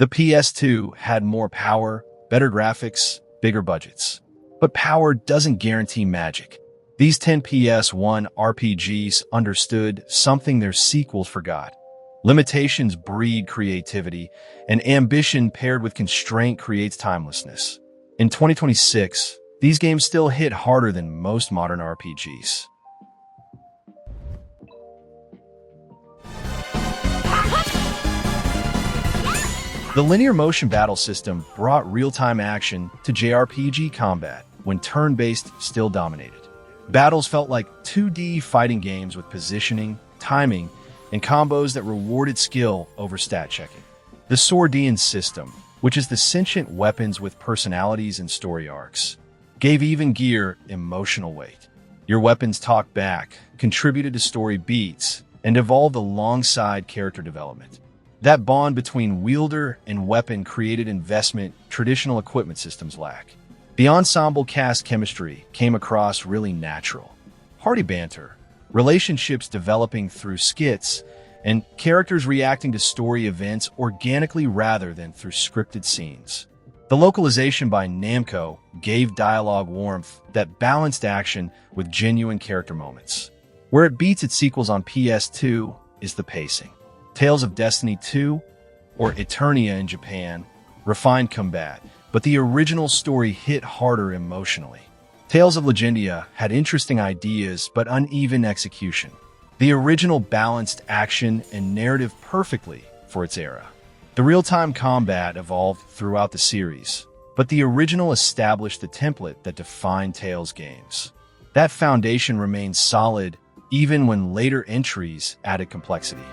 The PS2 had more power, better graphics, bigger budgets. But power doesn't guarantee magic. These 10 PS1 RPGs understood something their sequels forgot. Limitations breed creativity, and ambition paired with constraint creates timelessness. In 2026, these games still hit harder than most modern RPGs. The linear motion battle system brought real-time action to JRPG combat when turn-based still dominated. Battles felt like 2D fighting games with positioning, timing, and combos that rewarded skill over stat checking. The Swordian system, which is the sentient weapons with personalities and story arcs, gave even gear emotional weight. Your weapons talked back, contributed to story beats, and evolved alongside character development. That bond between wielder and weapon created investment traditional equipment systems lack. The ensemble cast chemistry came across really natural. Hearty banter, relationships developing through skits, and characters reacting to story events organically rather than through scripted scenes. The localization by Namco gave dialogue warmth that balanced action with genuine character moments. Where it beats its sequels on PS2 is the pacing. Tales of Destiny 2, or Eternia in Japan, refined combat, but the original story hit harder emotionally. Tales of Legendia had interesting ideas but uneven execution. The original balanced action and narrative perfectly for its era. The real-time combat evolved throughout the series, but the original established the template that defined Tales games. That foundation remained solid even when later entries added complexity.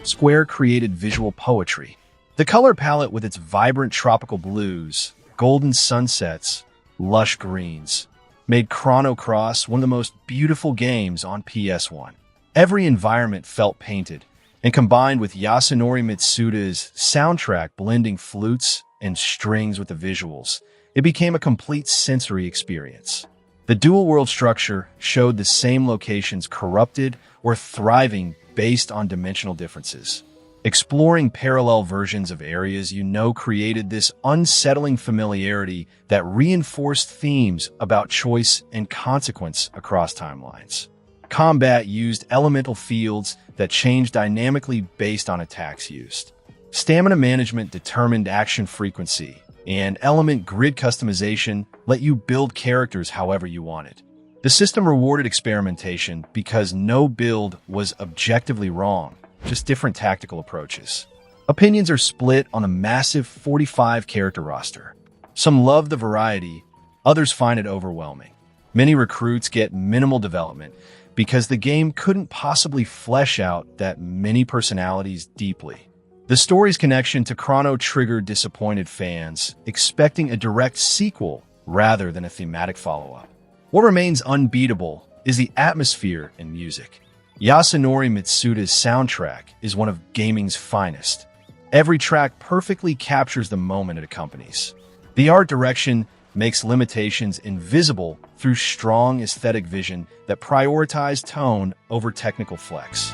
Square created visual poetry. The color palette with its vibrant tropical blues, golden sunsets, lush greens, made Chrono Cross one of the most beautiful games on PS1. Every environment felt painted, and combined with Yasunori Mitsuda's soundtrack blending flutes and strings with the visuals, it became a complete sensory experience. The dual-world structure showed the same locations corrupted or thriving based on dimensional differences. Exploring parallel versions of areas you know created this unsettling familiarity that reinforced themes about choice and consequence across timelines. Combat used elemental fields that changed dynamically based on attacks used. Stamina management determined action frequency, and element grid customization let you build characters however you wanted. The system rewarded experimentation because no build was objectively wrong, just different tactical approaches. Opinions are split on a massive 45-character roster. Some love the variety, others find it overwhelming. Many recruits get minimal development because the game couldn't possibly flesh out that many personalities deeply. The story's connection to Chrono triggered disappointed fans, expecting a direct sequel rather than a thematic follow-up. What remains unbeatable is the atmosphere and music. Yasunori Mitsuda's soundtrack is one of gaming's finest. Every track perfectly captures the moment it accompanies. The art direction makes limitations invisible through strong aesthetic vision that prioritizes tone over technical flex.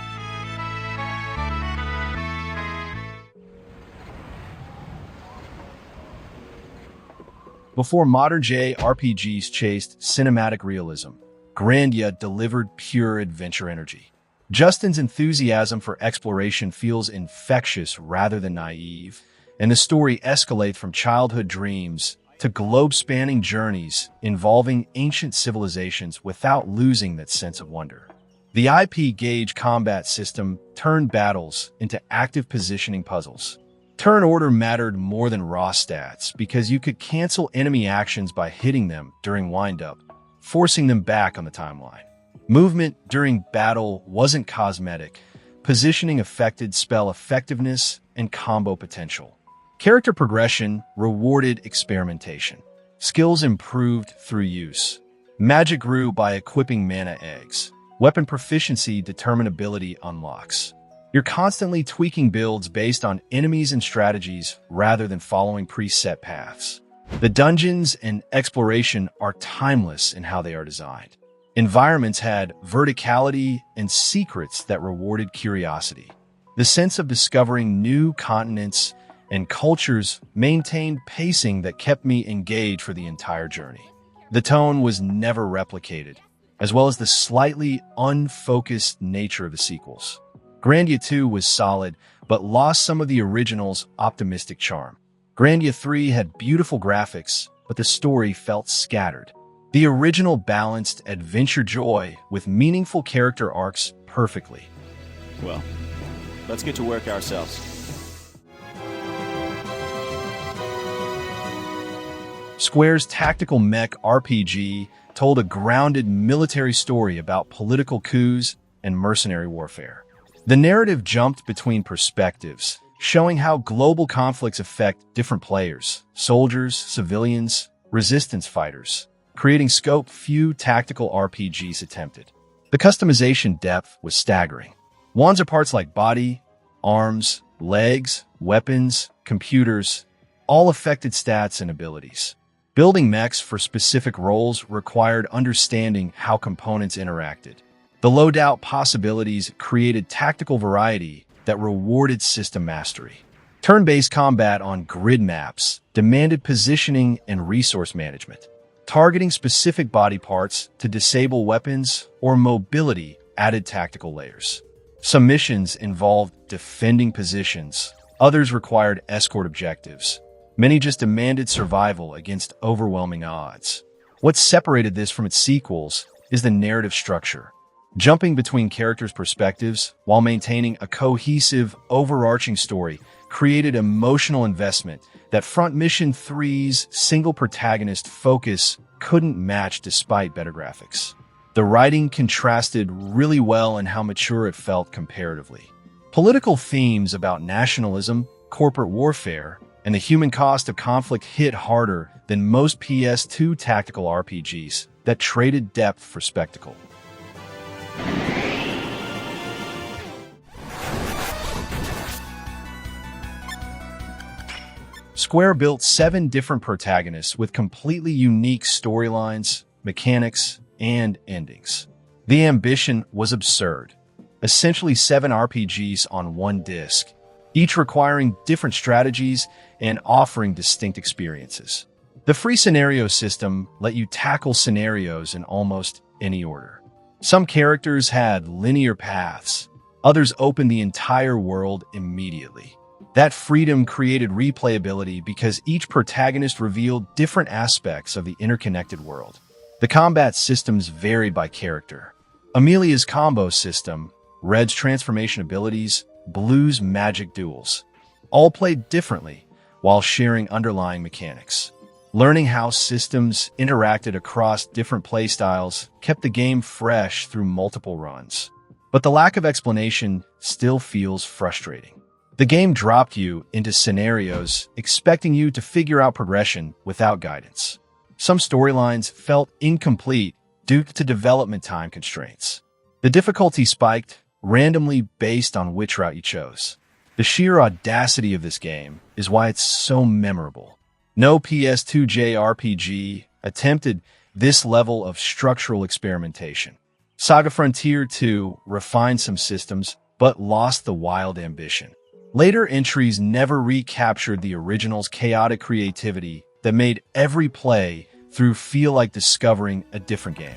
Before modern JRPGs chased cinematic realism, Grandia delivered pure adventure energy. Justin's enthusiasm for exploration feels infectious rather than naive, and the story escalates from childhood dreams to globe-spanning journeys involving ancient civilizations without losing that sense of wonder. The IP gauge combat system turned battles into active positioning puzzles. Turn order mattered more than raw stats because you could cancel enemy actions by hitting them during wind-up, forcing them back on the timeline. Movement during battle wasn't cosmetic. Positioning affected spell effectiveness and combo potential. Character progression rewarded experimentation. Skills improved through use. Magic grew by equipping mana eggs. Weapon proficiency determined ability unlocks. You're constantly tweaking builds based on enemies and strategies rather than following preset paths. The dungeons and exploration are timeless in how they are designed. Environments had verticality and secrets that rewarded curiosity. The sense of discovering new continents and cultures maintained pacing that kept me engaged for the entire journey. The tone was never replicated, as well as the slightly unfocused nature of the sequels. Grandia 2 was solid, but lost some of the original's optimistic charm. Grandia 3 had beautiful graphics, but the story felt scattered. The original balanced adventure joy with meaningful character arcs perfectly. Well, let's get to work ourselves. Square's tactical mech RPG told a grounded military story about political coups and mercenary warfare. The narrative jumped between perspectives, showing how global conflicts affect different players, soldiers, civilians, resistance fighters, creating scope few tactical RPGs attempted. The customization depth was staggering. Wands are parts like body, arms, legs, weapons, computers, all affected stats and abilities. Building mechs for specific roles required understanding how components interacted. The loadout possibilities created tactical variety that rewarded system mastery. Turn-based combat on grid maps demanded positioning and resource management. Targeting specific body parts to disable weapons or mobility added tactical layers. Some missions involved defending positions, others required escort objectives. Many just demanded survival against overwhelming odds. What separated this from its sequels is the narrative structure. Jumping between characters' perspectives while maintaining a cohesive, overarching story created emotional investment that Front Mission 3's single protagonist focus couldn't match despite better graphics. The writing contrasted really well in how mature it felt comparatively. Political themes about nationalism, corporate warfare, and the human cost of conflict hit harder than most PS2 tactical RPGs that traded depth for spectacle. Square built 7 different protagonists with completely unique storylines, mechanics, and endings. The ambition was absurd. Essentially 7 RPGs on one disc, each requiring different strategies and offering distinct experiences. The free scenario system let you tackle scenarios in almost any order. Some characters had linear paths, others opened the entire world immediately. That freedom created replayability because each protagonist revealed different aspects of the interconnected world. The combat systems varied by character. Amelia's combo system, Red's transformation abilities, Blue's magic duels, all played differently while sharing underlying mechanics. Learning how systems interacted across different playstyles kept the game fresh through multiple runs. But the lack of explanation still feels frustrating. The game dropped you into scenarios expecting you to figure out progression without guidance. Some storylines felt incomplete due to development time constraints. The difficulty spiked randomly based on which route you chose. The sheer audacity of this game is why it's so memorable. No PS2 JRPG attempted this level of structural experimentation. Saga Frontier 2 refined some systems, but lost the wild ambition. Later entries never recaptured the original's chaotic creativity that made every play through feel like discovering a different game.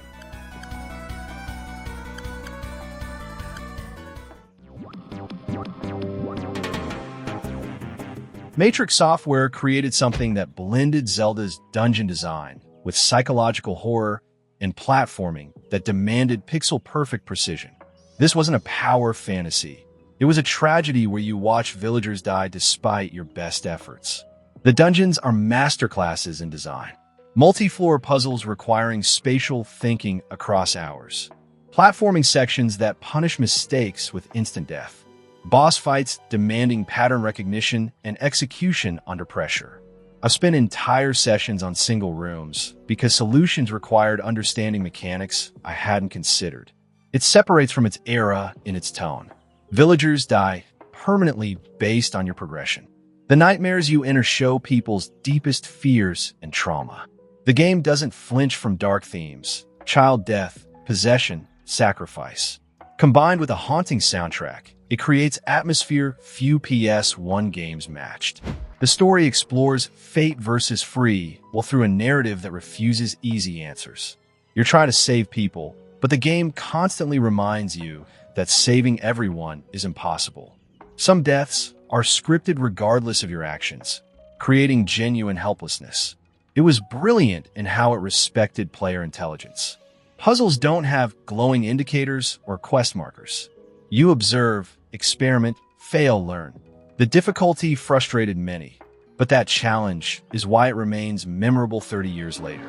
Matrix Software created something that blended Zelda's dungeon design with psychological horror and platforming that demanded pixel-perfect precision. This wasn't a power fantasy. It was a tragedy where you watch villagers die despite your best efforts. The dungeons are masterclasses in design. Multi-floor puzzles requiring spatial thinking across hours. Platforming sections that punish mistakes with instant death. Boss fights demanding pattern recognition and execution under pressure. I've spent entire sessions on single rooms because solutions required understanding mechanics I hadn't considered. It separates from its era in its tone. Villagers die permanently based on your progression. The nightmares you enter show people's deepest fears and trauma. The game doesn't flinch from dark themes, child death, possession, sacrifice. Combined with a haunting soundtrack, it creates atmosphere few PS1 games matched. The story explores fate versus free, while through a narrative that refuses easy answers. You're trying to save people, but the game constantly reminds you that saving everyone is impossible. Some deaths are scripted regardless of your actions, creating genuine helplessness. It was brilliant in how it respected player intelligence. Puzzles don't have glowing indicators or quest markers. You observe, experiment, fail, learn. The difficulty frustrated many, but that challenge is why it remains memorable 30 years later.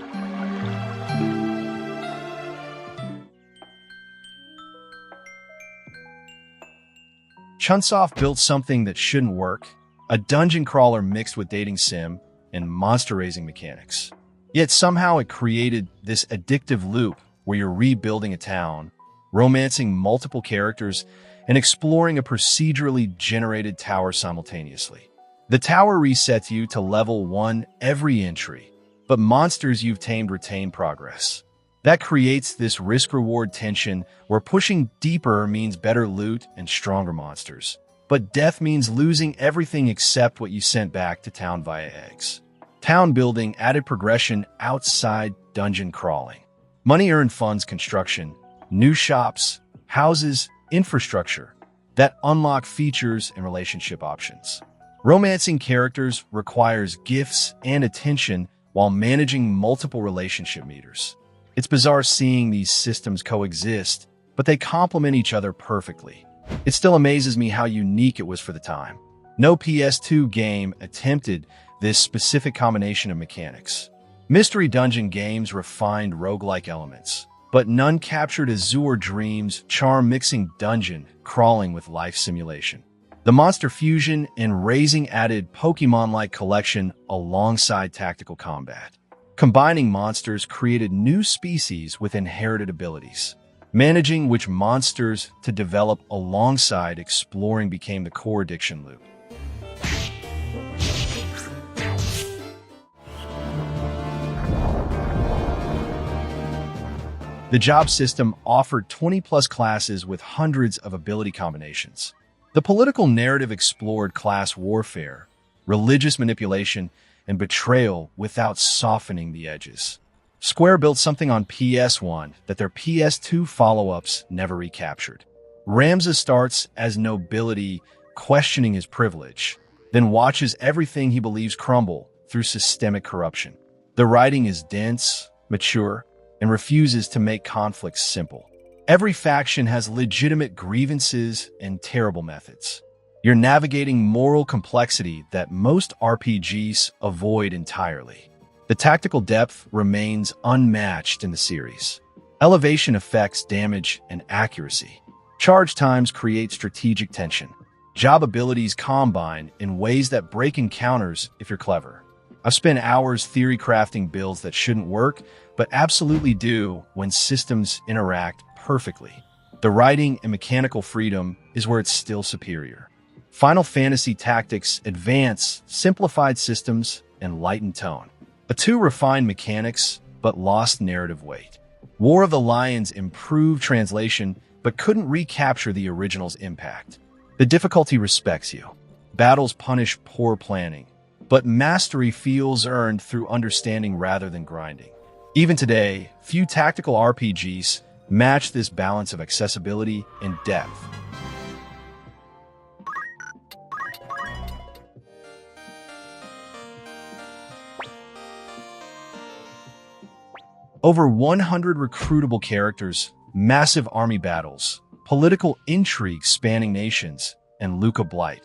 Chunsoft built something that shouldn't work, a dungeon crawler mixed with dating sim and monster-raising mechanics. Yet somehow it created this addictive loop where you're rebuilding a town, romancing multiple characters, and exploring a procedurally generated tower simultaneously. The tower resets you to level 1 every entry, but monsters you've tamed retain progress. That creates this risk-reward tension where pushing deeper means better loot and stronger monsters, but death means losing everything except what you sent back to town via eggs. Town building added progression outside dungeon crawling. Money earned funds construction, new shops, houses, infrastructure that unlock features and relationship options. Romancing characters requires gifts and attention while managing multiple relationship meters. It's bizarre seeing these systems coexist, but they complement each other perfectly. It still amazes me how unique it was for the time. No PS2 game attempted this specific combination of mechanics. Mystery dungeon games refined roguelike elements, but none captured Azure Dream's charm mixing dungeon crawling with life simulation. The Monster Fusion and Raising added Pokemon-like collection alongside tactical combat. Combining monsters created new species with inherited abilities. Managing which monsters to develop alongside exploring became the core addiction loop. The job system offered 20-plus classes with hundreds of ability combinations. The political narrative explored class warfare, religious manipulation, and betrayal without softening the edges. Square built something on PS1 that their PS2 follow-ups never recaptured. Ramza starts as nobility, questioning his privilege, then watches everything he believes crumble through systemic corruption. The writing is dense, mature, and refuses to make conflicts simple. Every faction has legitimate grievances and terrible methods. You're navigating moral complexity that most RPGs avoid entirely. The tactical depth remains unmatched in the series. Elevation affects damage and accuracy. Charge times create strategic tension. Job abilities combine in ways that break encounters if you're clever. I've spent hours theory crafting builds that shouldn't work, but absolutely do when systems interact perfectly. The writing and mechanical freedom is where it's still superior. Final Fantasy Tactics advance simplified systems and lightened tone. A 2 refined mechanics, but lost narrative weight. War of the Lions improved translation, but couldn't recapture the original's impact. The difficulty respects you. Battles punish poor planning, but mastery feels earned through understanding rather than grinding. Even today, few tactical RPGs match this balance of accessibility and depth. Over 100 recruitable characters, massive army battles, political intrigue spanning nations, and Luca Blight,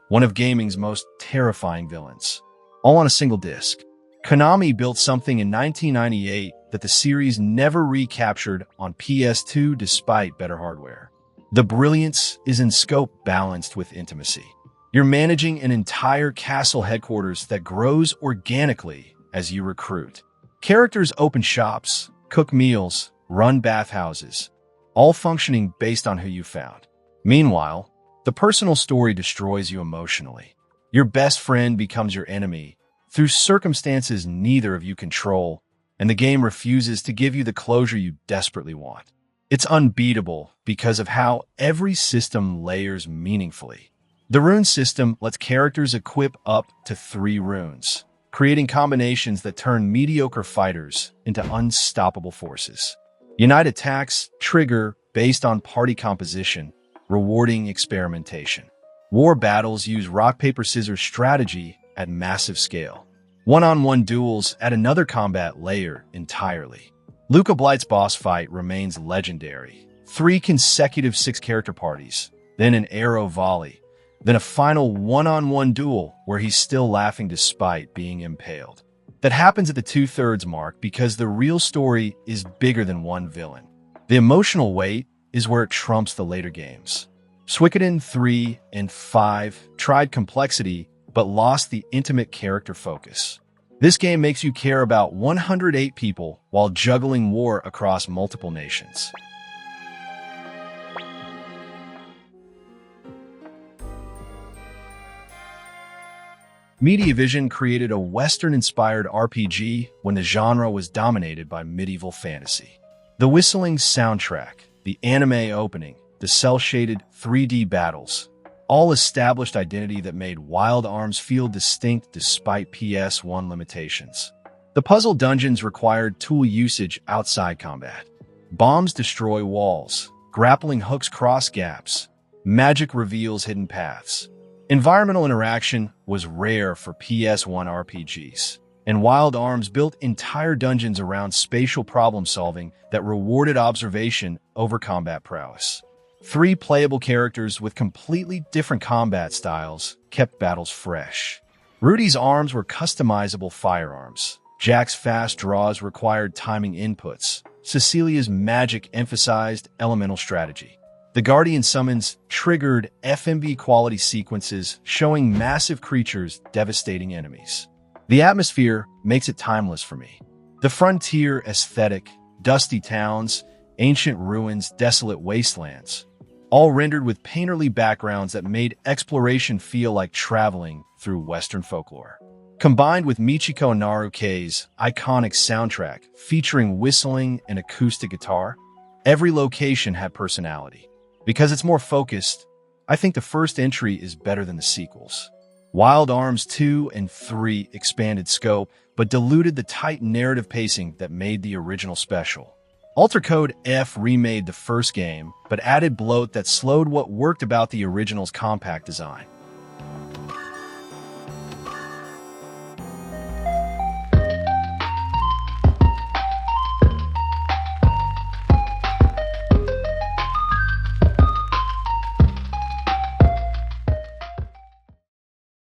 one of gaming's most terrifying villains, all on a single disc. Konami built something in 1998 that the series never recaptured on PS2 despite better hardware. The brilliance is in scope balanced with intimacy. You're managing an entire castle headquarters that grows organically as you recruit. Characters open shops, cook meals, run bathhouses, all functioning based on who you found. Meanwhile, the personal story destroys you emotionally. Your best friend becomes your enemy through circumstances neither of you control, and the game refuses to give you the closure you desperately want. It's unbeatable because of how every system layers meaningfully. The rune system lets characters equip up to 3 runes, creating combinations that turn mediocre fighters into unstoppable forces. Unite attacks trigger based on party composition, rewarding experimentation. War battles use rock-paper-scissors strategy at massive scale. One-on-one duels add another combat layer entirely. Luca Blight's boss fight remains legendary. 3 consecutive 6-character parties, then an arrow volley, then a final one-on-one duel where he's still laughing despite being impaled. That happens at the 2/3 mark because the real story is bigger than one villain. The emotional weight is where it trumps the later games. Suikoden 3 and 5 tried complexity but lost the intimate character focus. This game makes you care about 108 people while juggling war across multiple nations. Mediavision created a Western-inspired RPG when the genre was dominated by medieval fantasy. The whistling soundtrack, the anime opening, the cel-shaded 3D battles, all established identity that made Wild Arms feel distinct despite PS1 limitations. The puzzle dungeons required tool usage outside combat. Bombs destroy walls, grappling hooks cross gaps, magic reveals hidden paths. Environmental interaction was rare for PS1 RPGs, and Wild Arms built entire dungeons around spatial problem-solving that rewarded observation over combat prowess. 3 playable characters with completely different combat styles kept battles fresh. Rudy's arms were customizable firearms. Jack's fast draws required timing inputs. Cecilia's magic emphasized elemental strategy. The Guardian summons triggered FMV-quality sequences showing massive creatures devastating enemies. The atmosphere makes it timeless for me. The frontier aesthetic, dusty towns, ancient ruins, desolate wastelands, all rendered with painterly backgrounds that made exploration feel like traveling through Western folklore. Combined with Michiko Narukei's iconic soundtrack featuring whistling and acoustic guitar, every location had personality. Because it's more focused, I think the first entry is better than the sequels. Wild Arms 2 and 3 expanded scope, but diluted the tight narrative pacing that made the original special. Alter Code F remade the first game, but added bloat that slowed what worked about the original's compact design.